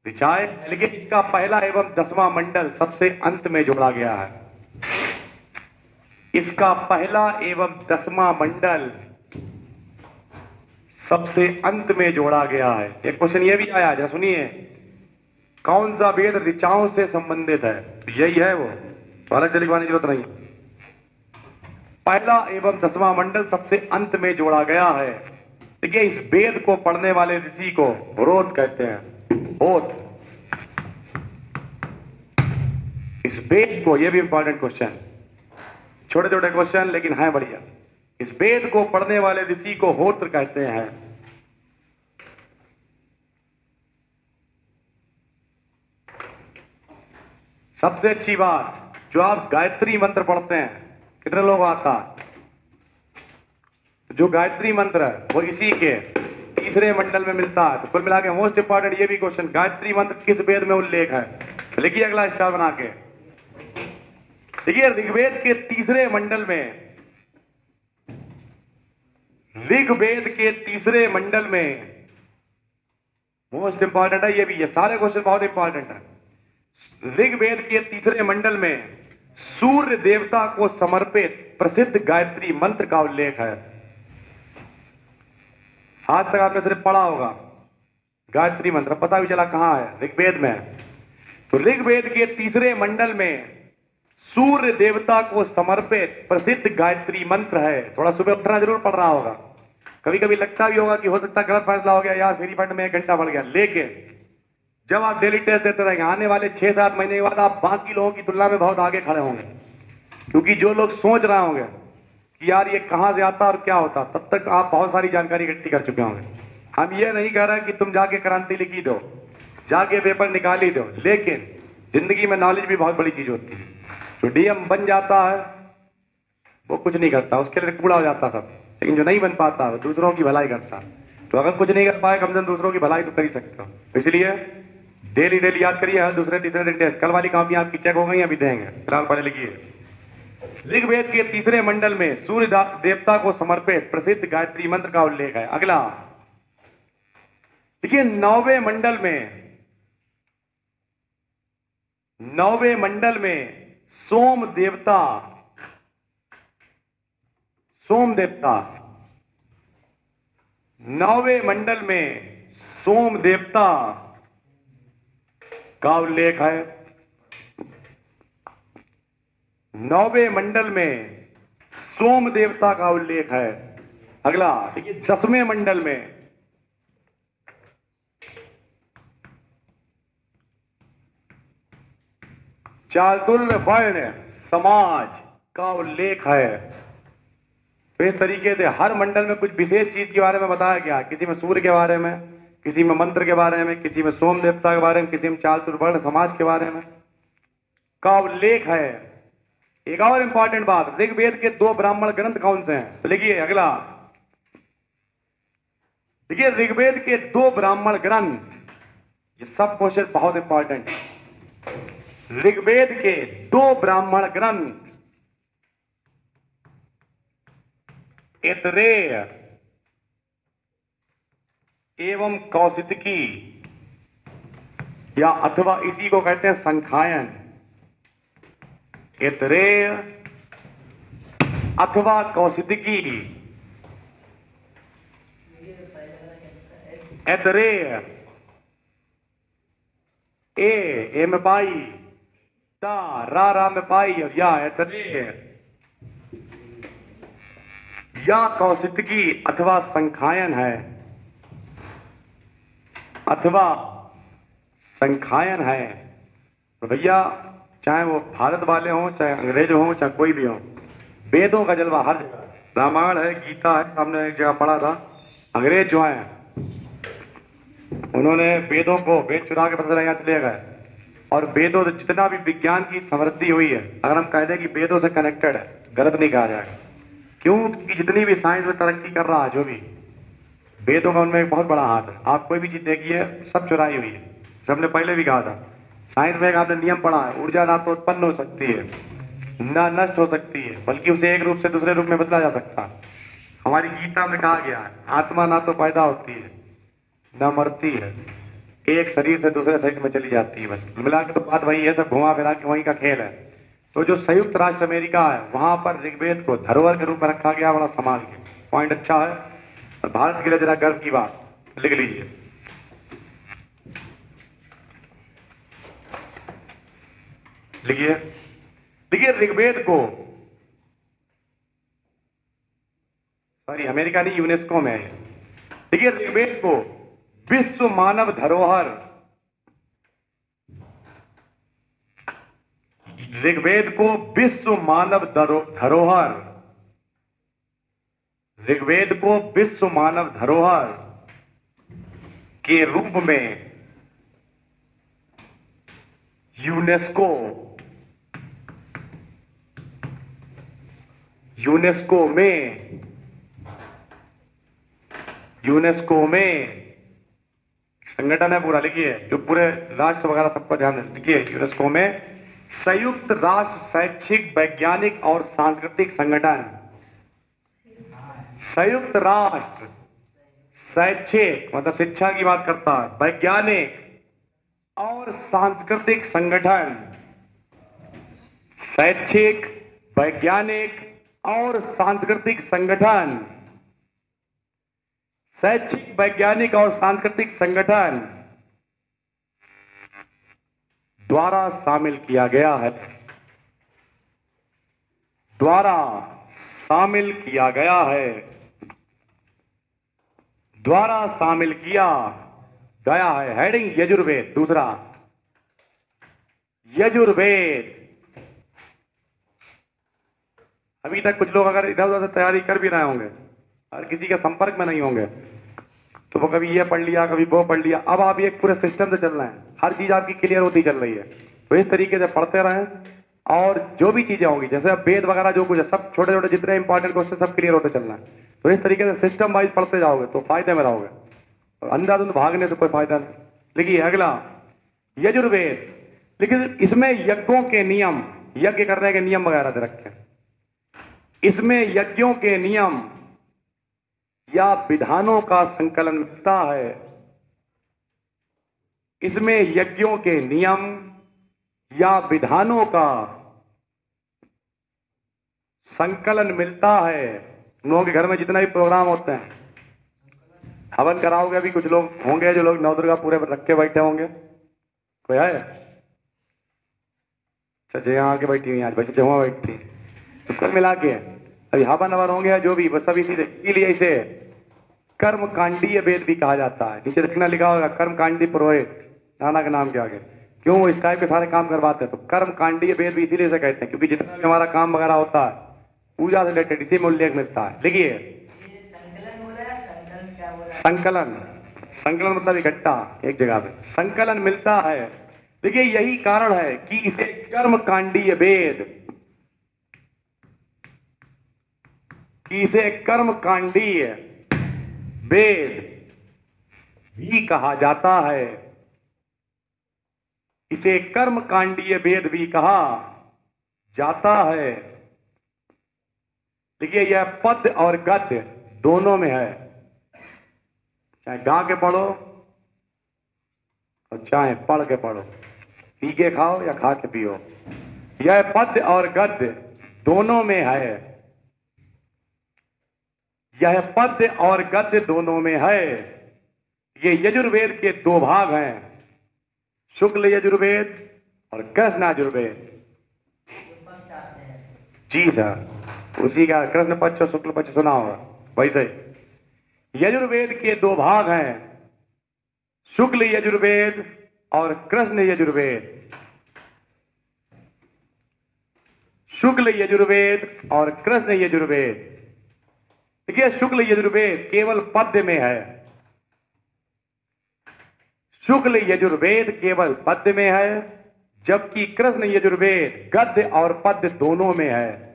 ऋचाएं, लेकिन इसका पहला एवं 10वां मंडल सबसे अंत में जोड़ा गया है। इसका पहला एवं 10वां मंडल सबसे अंत में जोड़ा गया है। एक क्वेश्चन ये भी आया है, सुनिए, कौन सा वेद ऋचाओं से संबंधित है? तो यही है वो, तो अलग से लिखवाने की जरूरत नहीं। पहला एवं 10वां मंडल सबसे अंत में जोड़ा गया है। देखिए, इस वेद को पढ़ने वाले ऋषि को होत कहते हैं। होत, इस वेद को, ये भी इंपॉर्टेंट क्वेश्चन, छोटे छोटे क्वेश्चन लेकिन है बढ़िया। इस वेद को पढ़ने वाले ऋषि को होत्र कहते हैं। सबसे अच्छी बात, जो आप गायत्री मंत्र पढ़ते हैं, कितने लोग आता है? जो गायत्री मंत्र है वो इसी के तीसरे मंडल में मिलता है। तो कुल मिला के मोस्ट इंपॉर्टेंट ये भी क्वेश्चन, गायत्री मंत्र किस वेद में उल्लेख है? लिखिए अगला स्टार बना के। देखिए, ऋग्वेद के तीसरे मंडल में, ऋग्वेद के तीसरे मंडल में, मोस्ट इंपॉर्टेंट है ये भी, ये सारे क्वेश्चन बहुत इंपॉर्टेंट है। ऋग्वेद के तीसरे मंडल में सूर्य देवता को समर्पित प्रसिद्ध गायत्री मंत्र का उल्लेख है। आज तक आपने सिर्फ पढ़ा होगा गायत्री मंत्र, पता भी चला कहां है? ऋग्वेद में। तो ऋग्वेद के तीसरे मंडल में सूर्य देवता को समर्पित प्रसिद्ध गायत्री मंत्र है। थोड़ा सुबह उठना जरूर पड़ रहा होगा। कभी कभी लगता भी होगा कि हो सकता है गलत फैसला हो गया यार, फ्री फंड में 1 घंटा बढ़ गया। लेकिन जब आप डेली टेस्ट देते रहेंगे, आने वाले 6-7 महीने के बाद आप बाकी लोगों की तुलना में बहुत आगे खड़े होंगे। क्योंकि जो लोग सोच रहे होंगे कि यार ये कहां से आता और क्या होता, तब तक आप बहुत सारी जानकारी इकट्ठी कर चुके होंगे। हम ये नहीं कह रहे कि तुम जाके क्रांति लिखी दो, जाके पेपर निकाल ही दो, लेकिन जिंदगी में नॉलेज भी बहुत बड़ी चीज होती है। जो डीएम बन जाता है वो कुछ नहीं करता, उसके लिए कूड़ा हो जाता सब। लेकिन जो नहीं बन पाता वो दूसरों की भलाई करता। तो अगर कुछ नहीं कर पाए, कम से कम दूसरों की भलाई तो कर ही सकते हो। इसलिए डेली डेली याद करिए, हर दूसरे तीसरे दिन टेस्ट। कल वाली कॉपी आपकी चेक हो गई, अभी देंगे, फिलहाल पढ़े लिखिए। ऋग्वेद के तीसरे मंडल में सूर्य देवता को समर्पित प्रसिद्ध गायत्री मंत्र का उल्लेख है। अगला देखिए, 9वें मंडल में सोम देवता 9वें मंडल में सोम देवता का उल्लेख है। 9वें मंडल में सोम देवता का उल्लेख है। अगला देखिए 10वें मंडल में चातुर्य वर्ण समाज का उल्लेख है। तो इस तरीके से हर मंडल में कुछ विशेष चीज के बारे में बताया गया। किसी में सूर्य के बारे में, किसी में मंत्र के बारे में, किसी में सोम देवता के बारे में, किसी में चातुर्वर्ण समाज के बारे में का उल्लेख है। एक और इंपॉर्टेंट बात, ऋग्वेद के 2 ब्राह्मण ग्रंथ कौन से हैं? तो लिखिए अगला, देखिए ऋग्वेद के 2 ब्राह्मण ग्रंथ, ये सब क्वेश्चन बहुत इंपॉर्टेंट है। ऋग्वेद के 2 ब्राह्मण ग्रंथ ऐतरेय एवं कौशितकी, या अथवा इसी को कहते हैं संखायन। ऐतरेय अथवा कौशितकी, ऐतरेय ए में पाई, ता रा में पाई, या ऐतरेय या कौशितकी अथवा संखायन है, अथवा संखायन है। तो भैया चाहे वो भारत वाले हों, चाहे अंग्रेज हों, चाहे कोई भी हो, वेदों का जलवा हर जगह। रामायण है, गीता है, सामने एक जगह पढ़ा था। अंग्रेज जो है उन्होंने वेदों को वेद चुरा के पता यहाँ चले गए, और वेदों से जितना भी विज्ञान की समृद्धि हुई है, अगर हम कह दें कि वेदों से कनेक्टेड है, गलत नहीं कहा जाएगा। क्यों? क्योंकि जितनी भी साइंस में तरक्की कर रहा है, जो भी वेदों का उनमें एक बहुत बड़ा हाथ है। आप कोई भी चीज देखिए, सब चुराई हुई है। सबने पहले भी कहा था, साइंस में एक आपने नियम पढ़ा है, ऊर्जा ना तो उत्पन्न हो सकती है ना नष्ट हो सकती है, बल्कि उसे एक रूप से दूसरे रूप में बदला जा सकता है। हमारी गीता में कहा गया है, आत्मा ना तो पैदा होती है ना मरती है, एक शरीर से दूसरे शरीर में चली जाती है। बस मिला के तो बात वही है, सब घुमा फिरा के वहीं का खेल है। तो जो संयुक्त राष्ट्र अमेरिका है, वहां पर ऋग्वेद को धरोहर के रूप में रखा गया, बड़ा संभाल के। पॉइंट अच्छा है, और भारत के लिए जरा गर्व की बात, लिख लीजिए। लिखिए, देखिए ऋग्वेद को, सॉरी अमेरिका नहीं, यूनेस्को में है। देखिए ऋग्वेद को विश्व मानव धरोहर, ऋग्वेद को विश्व मानव धरोहर, ऋग्वेद को विश्व मानव धरोहर के रूप में यूनेस्को में संगठन है पूरा। लिखिए, जो पूरे राष्ट्र वगैरह सबका ध्यान लिखिए, यूनेस्को में संयुक्त राष्ट्र शैक्षिक, वैज्ञानिक और सांस्कृतिक संगठन। संयुक्त राष्ट्र शैक्षिक मतलब शिक्षा की बात करता है, वैज्ञानिक और सांस्कृतिक संगठन। शैक्षिक, वैज्ञानिक और सांस्कृतिक संगठन, शैक्षिक, वैज्ञानिक और सांस्कृतिक संगठन द्वारा शामिल किया गया है, द्वारा शामिल किया गया है, द्वारा शामिल किया गया है। हेडिंग यजुर्वेद। दूसरा, यजुर्वेद। अभी तक कुछ लोग अगर इधर उधर से तैयारी कर भी रहे होंगे और किसी के संपर्क में नहीं होंगे, तो वो कभी ये पढ़ लिया, कभी वो पढ़ लिया। अब आप एक पूरे सिस्टम से चल रहे हैं, हर चीज आपकी क्लियर होती चल रही है। तो इस तरीके से पढ़ते रहें, और जो भी चीजें होंगी, जैसे अब वेद वगैरह जो कुछ है, सब छोटे छोटे जितने इंपॉर्टेंट क्वेश्चन सब क्लियर होते चलना है। तो इस तरीके से सिस्टम वाइज पढ़ते जाओगे तो फायदे में रहोगे, और अंधाधुंध भागने से कोई फायदा नहीं। लिखिए अगला, यजुर्वेद। लेकिन इसमें यज्ञों के नियम, यज्ञ करने के नियम वगैरह दे रखे हैं। इसमें यज्ञों के नियम या विधानों का संकलन मिलता है। इसमें यज्ञों के नियम या विधानों का संकलन मिलता है। लोगों के घर में जितना भी प्रोग्राम होते हैं, हवन कराओगे, अभी कुछ लोग होंगे जो लोग नवदुर्गा पूरे पर रख के बैठे होंगे, कोई है? सचे यहाँ आके बैठी हुई आज, बच्चे वहाँ बैठती हैं। तो कल मिला के अभी हावा नवर होंगे या जो भी, बस सब इसीलिए इसे कर्म कांडीय वेद भी कहा जाता है। नीचे देखना लिखा होगा कर्म कांडी पुरोहित, नाना के नाम के आगे। क्यों? वो इस टाइप के सारे काम करवाते हैं। तो कर्म कांडीय वेद भी इसीलिए से कहते हैं, क्योंकि जितना भी हमारा काम वगैरह होता है पूजा से रिलेटेड इसी में उल्लेख मिलता है। लिखिए संकलन, संकलन मतलब इकट्ठा एक जगह पे संकलन मिलता है। देखिए यही कारण है कि इसे कर्म कांडीय वेद, कि इसे कर्म कांडीय वेद भी कहा जाता है। इसे कर्म कांडीय वेद भी कहा जाता है। देखिए यह पद्य और गद्य दोनों में है, चाहे गा के पढ़ो और चाहे पढ़ के पढ़ो, पी के खाओ या खा के पियो, यह पद्य और गद्य दोनों में है। यह पद्य और गद्य दोनों में है। ये यजुर्वेद के दो भाग हैं, शुक्ल यजुर्वेद और कृष्ण यजुर्वेद। जी सर, उसी का कृष्ण पक्ष और शुक्ल पक्ष सुना होगा। वैसे यजुर्वेद के दो भाग हैं, शुक्ल यजुर्वेद और कृष्ण यजुर्वेद। शुक्ल यजुर्वेद और कृष्ण यजुर्वेद। देखिए शुक्ल यजुर्वेद केवल पद्य में है, शुक्ल यजुर्वेद केवल पद्य में है, जबकि कृष्ण यजुर्वेद गद्य और पद्य दोनों में है।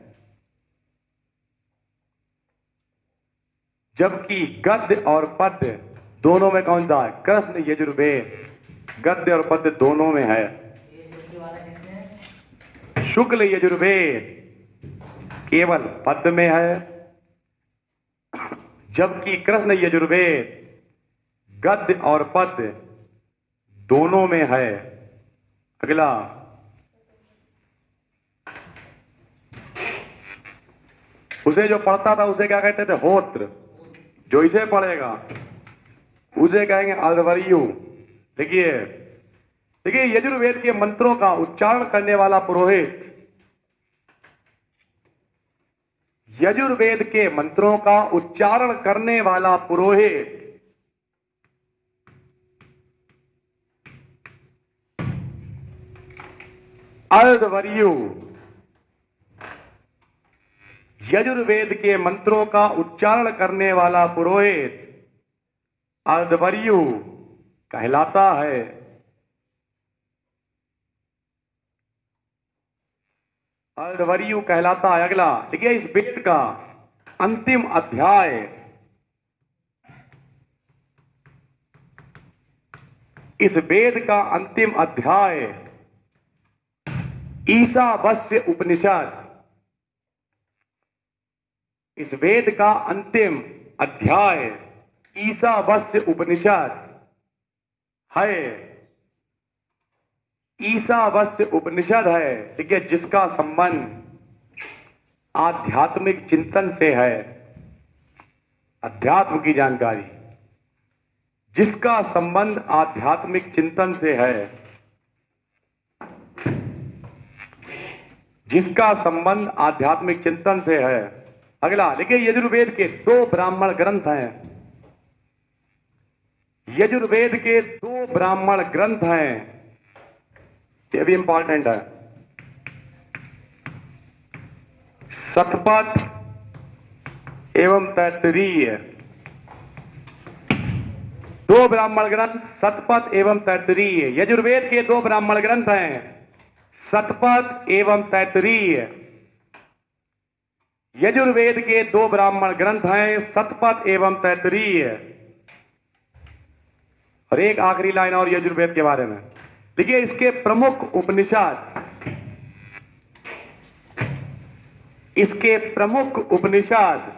जबकि गद्य और पद्य दोनों में कौन सा है? कृष्ण यजुर्वेद गद्य और पद्य दोनों में है। शुक्ल यजुर्वेद केवल पद्य में है, जबकि कृष्ण यजुर्वेद गद्य और पद्य दोनों में है। अगला उसे जो पढ़ता था उसे क्या कहते थे? होत्र। जो इसे पढ़ेगा उसे कहेंगे अध्वर्यु। देखिए देखिए यजुर्वेद के मंत्रों का उच्चारण करने वाला पुरोहित, यजुर्वेद के मंत्रों का उच्चारण करने वाला पुरोहित अर्धवर्यु, यजुर्वेद के मंत्रों का उच्चारण करने वाला पुरोहित अर्धवर्यु कहलाता है। अर्धवर्यु कहलाता है। अगला देखिए इस वेद का अंतिम अध्याय, इस वेद का अंतिम अध्याय ईशावास्य उपनिषद। इस वेद का अंतिम अध्याय ईशावास्य उपनिषद है। ईशावास्य उपनिषद है, देखिए जिसका संबंध आध्यात्मिक चिंतन से है, अध्यात्म की जानकारी, जिसका संबंध आध्यात्मिक चिंतन से है, जिसका संबंध आध्यात्मिक चिंतन से है। अगला देखिए यजुर्वेद के दो ब्राह्मण ग्रंथ हैं, यजुर्वेद के दो ब्राह्मण ग्रंथ हैं, ये भी इंपॉर्टेंट है। शतपथ एवं तैत्तरीय, दो ब्राह्मण ग्रंथ शतपथ एवं तैत्तरीय। यजुर्वेद के दो ब्राह्मण ग्रंथ हैं, शतपथ एवं तैत्तरीय। यजुर्वेद के दो ब्राह्मण ग्रंथ हैं, शतपथ एवं तैत्तरीय। और एक आखिरी लाइन और यजुर्वेद के बारे में, देखिए इसके प्रमुख उपनिषद, इसके प्रमुख उपनिषद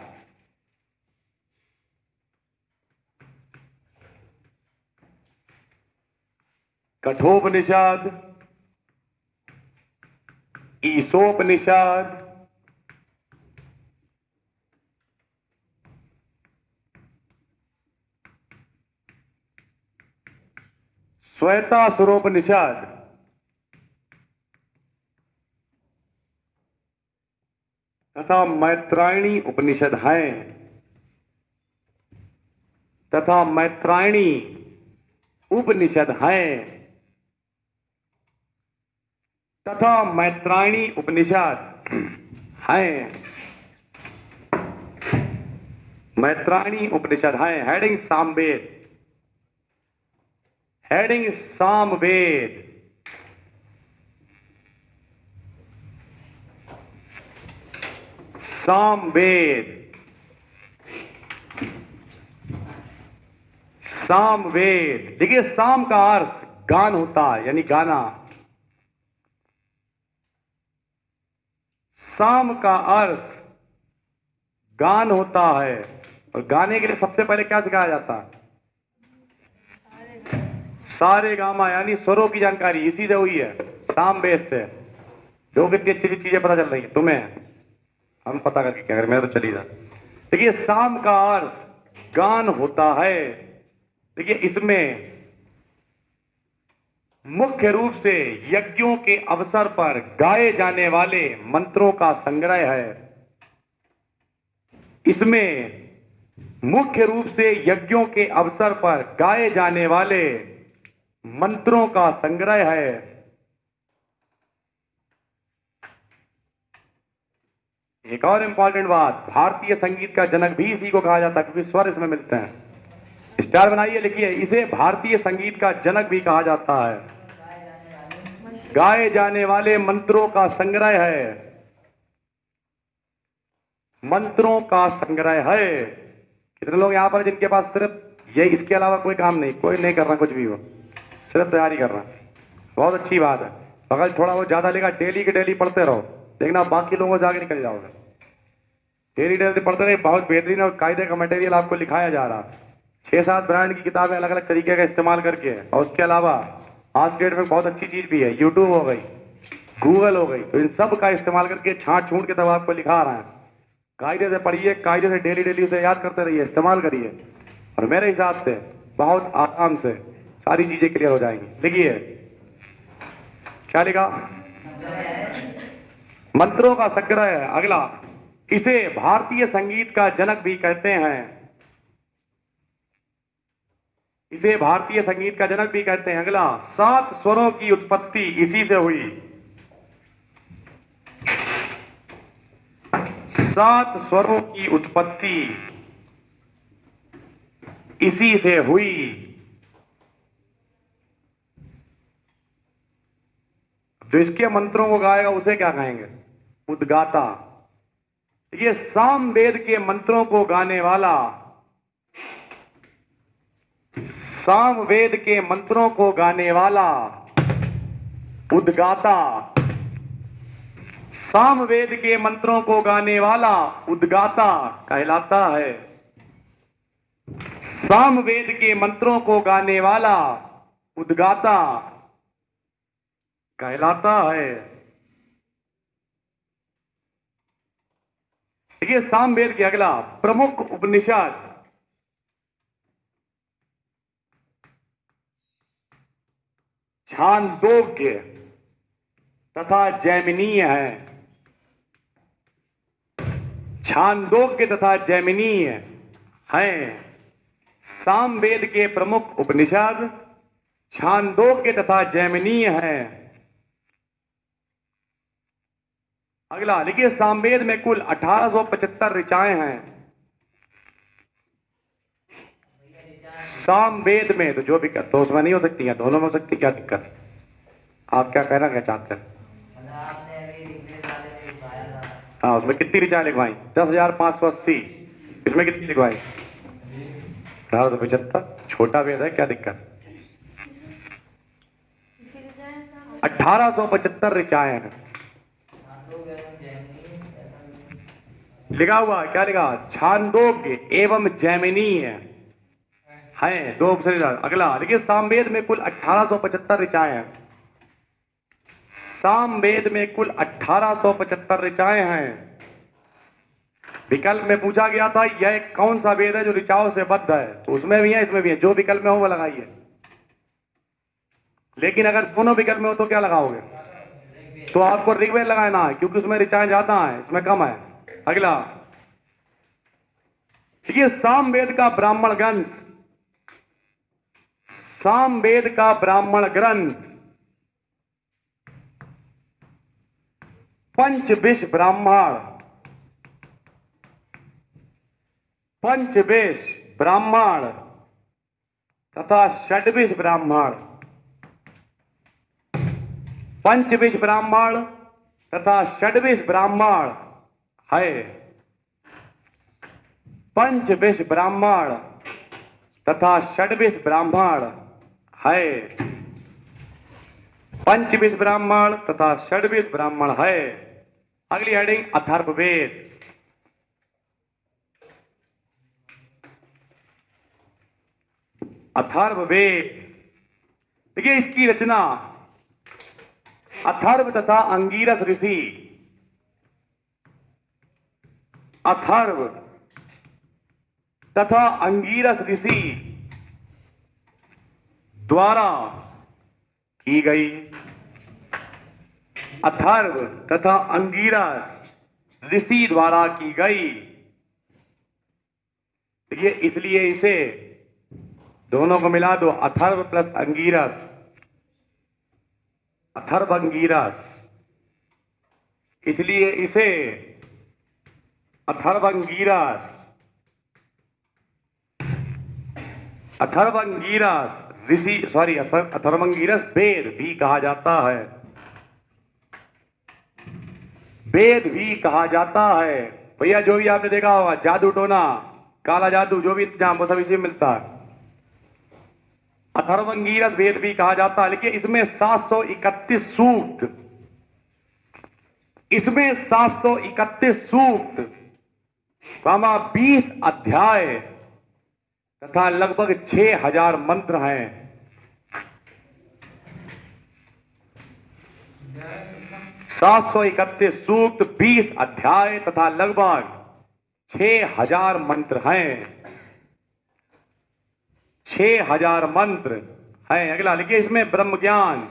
कठोपनिषद, ईशोपनिषद, श्वेतासुरोपनिषद, तथा मैत्रायणी उपनिषद हैं, तथा मैत्रायणी उपनिषद हैं, तथा मैत्रायणी उपनिषद हैं, मैत्रायणी उपनिषद हैं। Heading Samaveda, heading Samaveda, Samaveda, Samaveda. देखिए साम का अर्थ गान होता है, यानी गाना। साम का अर्थ गान होता है, और गाने के लिए सबसे पहले क्या सिखाया जाता है? सारे गामा, यानी स्वरों की जानकारी इसी से हुई है, सामवेद से। जो कितनी अच्छी चीजें पता चल रही है तुम्हें, हम पता करके क्या करें, मैं तो चली जा। देखिए साम का अर्थ गान होता है। देखिए इसमें मुख्य रूप से यज्ञों के अवसर पर गाए जाने वाले मंत्रों का संग्रह है। इसमें मुख्य रूप से यज्ञों के अवसर पर गाए जाने वाले मंत्रों का संग्रह है। एक और इंपॉर्टेंट बात, भारतीय संगीत का जनक भी इसी को कहा जाता है, क्योंकि स्वर इसमें मिलते हैं। स्टार बनाइए, लिखिए, इसे भारतीय संगीत का जनक भी कहा जाता है। गाए जाने वाले मंत्रों का संग्रह है, मंत्रों का संग्रह है। कितने लोग यहां पर जिनके पास सिर्फ ये, इसके अलावा कोई काम नहीं, कोई नहीं कर रहा कुछ भी, हो सिर्फ तैयारी कर रहा, बहुत अच्छी बात है। अगर थोड़ा बहुत ज्यादा लेगा, डेली के डेली पढ़ते रहो, देखना बाकी लोगों से आगे निकल जाओगे। डेली डेली पढ़ते रहे, बहुत बेहतरीन और कायदे का मटेरियल आपको लिखाया जा रहा है। 6-7 ब्रांड की किताबें अलग अलग तरीके का इस्तेमाल करके, और उसके अलावा आज के डेट में बहुत अच्छी चीज भी है, यूट्यूब हो गई, गूगल हो गई, तो इन सब का इस्तेमाल करके छांट छूट के तब आपको लिखा रहा है। कायदे से पढ़िए, कायदे से डेली डेली उसे याद करते रहिए, इस्तेमाल करिए, और मेरे हिसाब से बहुत आराम से सारी चीजें क्लियर हो जाएंगी। लिखिए क्या लिखा, मंत्रों का संग्रह है। अगला, इसे भारतीय संगीत का जनक भी कहते हैं, इसे भारतीय संगीत का जनक भी कहते हैं। अगला, 7 स्वरों की उत्पत्ति इसी से हुई, 7 स्वरों की उत्पत्ति इसी से हुई। जो इसके मंत्रों को गाएगा उसे क्या कहेंगे? उद्गाता। ये सामवेद के मंत्रों को गाने वाला, सामवेद के मंत्रों को गाने वाला उद्गाता, सामवेद के मंत्रों को गाने वाला उद्गाता कहलाता है। सामवेद के मंत्रों को गाने वाला उद्गाता कहलाता है। देखिए सामवेद के अगला प्रमुख उपनिषद छांदोग्य तथा जैमिनीय है। छांदोग्य तथा जैमिनीय हैं। सामवेद के प्रमुख उपनिषद छांदोग्य तथा जैमिनीय हैं। अगला देखिए, सामवेद में कुल 1875 ऋचाएं हैं। सामवेद में तो जो भी कर, तो उसमें नहीं हो सकती है, दोनों में हो सकती, क्या दिक्कत? आप क्या कहना क्या चाहते हैं? हाँ, उसमें कितनी ऋचाएं लिखवाई? 10,580। इसमें कितनी लिखवाई? 1875। छोटा वेद है, क्या दिक्कत? 1875 ऋचाएं हैं। लिखा हुआ क्या लिखा? छांदोग्य एवं जैमिनीय है, 2 उपनिषद। अगला देखिए, सामवेद में कुल 1875 ऋचाएं हैं। सामवेद में कुल 1875 ऋचाएं हैं। विकल्प में पूछा गया था यह कौन सा वेद है जो ऋचाओं से बद्ध है, तो उसमें भी है, इसमें भी है, जो विकल्प में हो वो लगाइए। लेकिन अगर दोनों विकल्प में हो तो क्या लगाओगे? तो आपको ऋग्वेद लगाना है, क्योंकि उसमें ऋचाएं ज्यादा है, इसमें कम है। अगला देखिए, सामवेद का ब्राह्मण ग्रंथ, सामवेद का ब्राह्मण ग्रंथ पंचविश ब्राह्मण, पंचविश ब्राह्मण तथा षड्विश ब्राह्मण, पंचविश ब्राह्मण तथा षड्विश ब्राह्मण है। पंचविश ब्राह्मण तथा षड्विश ब्राह्मण है। पंचविश ब्राह्मण तथा षड्विश ब्राह्मण है। अगली हेडिंग अथर्ववेद। अथर्ववेद देखिए, इसकी रचना अथर्व तथा अंगिरस ऋषि, अथर्व तथा अंगिरस ऋषि द्वारा की गई। अथर्व तथा अंगिरस ऋषि द्वारा की गई। ये इसलिए इसे दोनों को मिला दो, अथर्व प्लस अंगिरस, अथर्व अंगिरस, इसलिए इसे अथर्वंगिरस, अथर्वंगिरस ऋषि सॉरी अथर्वंगिरस वेद भी कहा जाता है। वेद भी कहा जाता है। भैया जो भी आपने देखा होगा जादू टोना, काला जादू, जो भी इंतजाम वो सब इसी में मिलता है। अथर्वंगिरस वेद भी कहा जाता है। लेकिन इसमें 731 सूक्त, इसमें 731 सूक्त 20 अध्याय तथा लगभग 6000 मंत्र हैं। 731 सूक्त, 20 अध्याय तथा लगभग 6000 मंत्र हैं। 6000 मंत्र हैं। अगला लिखिए, इसमें ब्रह्म ज्ञान,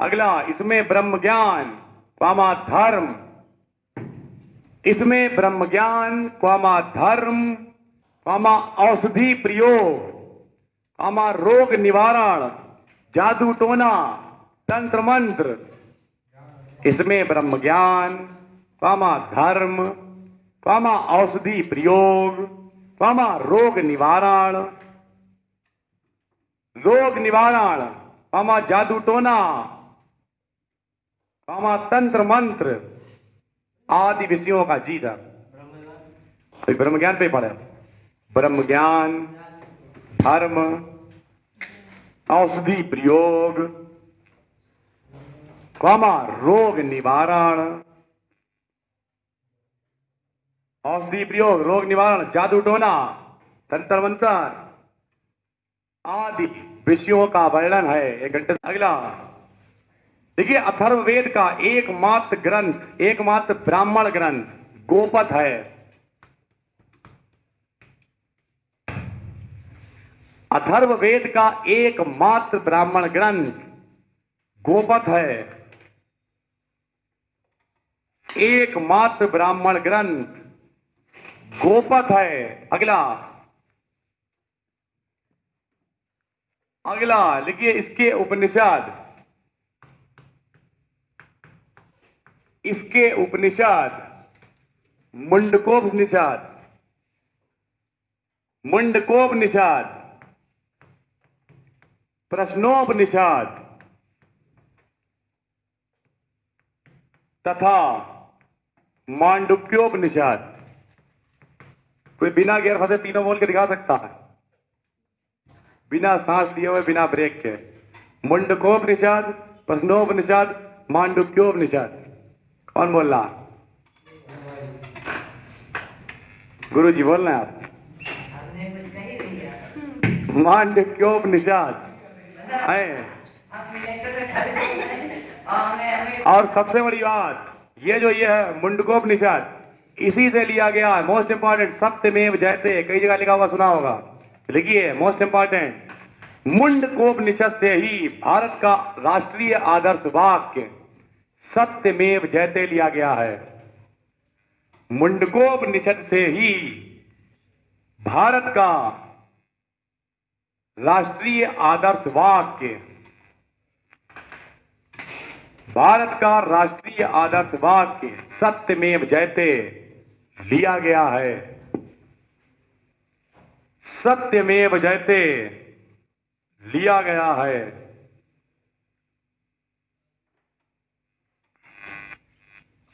अगला इसमें ब्रह्म ज्ञान क्वामा धर्म, इसमें ब्रह्म ज्ञान क्वामा धर्म क्वामा औषधि प्रयोग क्वामा रोग निवारण, जादू टोना, तंत्र मंत्र, इसमें ब्रह्म ज्ञान क्वामा धर्म क्वामा औषधि प्रयोग क्वामा रोग निवारण, रोग निवारण क्वामा जादू टोना क्वामा तंत्र मंत्र आदि विषयों का। जी सर, तो ब्रह्म ज्ञान पे पढ़े। ब्रह्म ज्ञान, धर्म, औषधि प्रयोग क्वामा रोग निवारण, औषधि प्रयोग, रोग निवारण, जादू टोना, तंत्र मंत्र आदि विषयों का वर्णन है। 1 घंटे। अगला देखिए, अथर्ववेद का एकमात्र ग्रंथ, एकमात्र ब्राह्मण ग्रंथ गोपथ है। अथर्ववेद का एकमात्र ब्राह्मण ग्रंथ गोपथ है। एकमात्र ब्राह्मण ग्रंथ गोपथ है। अगला अगला लिखिए, इसके उपनिषद, इसके उपनिषद मुंडकोपनिषद, मुंडकोपनिषद, प्रश्नोपनिषद तथा मांडुक्योपनिषद। कोई बिना गेर फंसे तीनों बोल के दिखा सकता है, बिना सांस लिए हुए, बिना ब्रेक के। मुंडकोपनिषद, प्रश्नोपनिषद, मांडुक्योपनिषद। कौन बोल रहा? गुरु जी बोल रहे हैं आप? मांडुक्योपनिषद है। और सबसे बड़ी बात, ये है मुंडकोपनिषद, इसी से लिया गया है। मोस्ट इंपॉर्टेंट, सत्यमेव जयते, कई जगह लिखा हुआ सुना होगा। लिखिए, मोस्ट इंपॉर्टेंट, मुंडकोपनिषद से ही भारत का राष्ट्रीय आदर्श वाक्य सत्यमेव जयते लिया गया है। मुंडकोपनिषद से ही भारत का राष्ट्रीय आदर्श वाक्य, भारत का राष्ट्रीय आदर्श वाक्य सत्यमेव जयते लिया गया है। सत्यमेव जयते लिया गया है।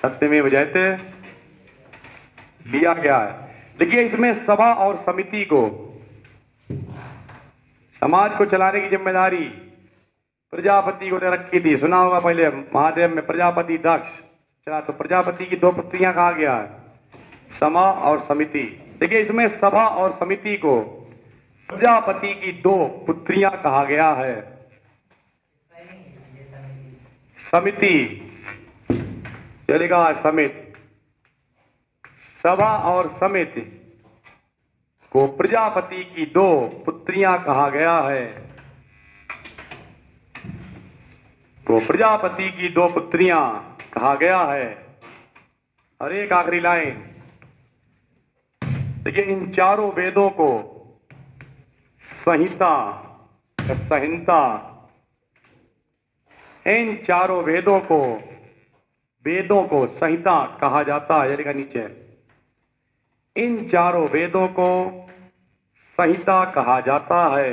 सत्यमेव जयते लिया गया है। देखिए, इसमें सभा और समिति को, समाज को चलाने की जिम्मेदारी प्रजापति को दे रखी थी। सुना होगा पहले महादेव में प्रजापति दक्ष चला, तो प्रजापति की दो पुत्रियां कहा गया है, सभा और समिति। देखिए, इसमें सभा और समिति को प्रजापति की दो पुत्रियां कहा गया है। समिति चलेगा, समिति, सभा और समिति को प्रजापति की दो पुत्रियां कहा गया है। को प्रजापति की दो पुत्रियां कहा गया है। और एक आखिरी लाइन देखिए, इन चारों वेदों को संहिता या संहिता, इन चारों वेदों को संहिता कहा जाता है। यानी नीचे इन चारों वेदों को संहिता कहा जाता है।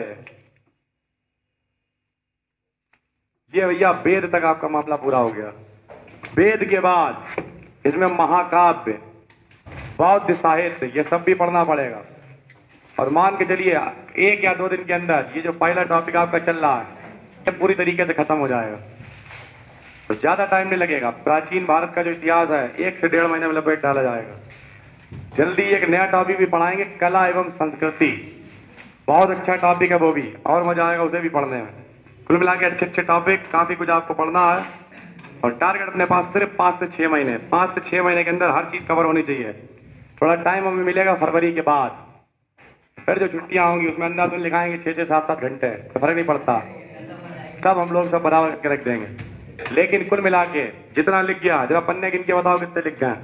ये भैया वेद तक आपका मामला पूरा हो गया। वेद के बाद इसमें महाकाव्य, बौद्ध साहित्य, ये सब भी पढ़ना पड़ेगा। और मान के चलिए 1 या 2 दिन के अंदर ये जो पहला टॉपिक आपका चल रहा है ये पूरी तरीके से खत्म हो जाएगा, तो ज्यादा टाइम नहीं लगेगा। प्राचीन भारत का जो इतिहास है 1 से 1.5 महीने में लपेट डाला जाएगा। जल्दी एक नया टॉपिक भी पढ़ाएंगे, कला एवं संस्कृति, बहुत अच्छा टॉपिक है वो भी, और मजा आएगा उसे भी पढ़ने में। कुल मिला के अच्छे टॉपिक काफी कुछ आपको पढ़ना है। और टारगेट अपने पास सिर्फ 5 से 6 महीने, 5 से 6 महीने के अंदर हर चीज कवर होनी चाहिए। थोड़ा टाइम हमें मिलेगा फरवरी के बाद, फिर जो छुट्टियां होंगी उसमें अंदाज में लिखाएंगे 6 से 7 घंटे, तो फर्क नहीं पड़ता, तब हम लोग सब बराबर करके रख देंगे। लेकिन कुल मिला के जितना लिख गया, जरा पन्ने गिन के बताओ कितने लिख गए।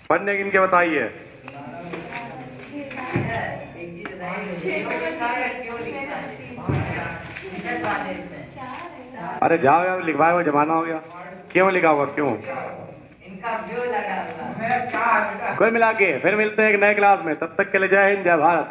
पन्ने गिन के बताइए। अरे जाओ यार, लिखवाए हुआ जमाना हो गया, क्यों लिखा हुआ, क्यों? कुल मिला के फिर मिलते हैं एक नए क्लास में, तब तक के लिए जय हिंद, जय भारत।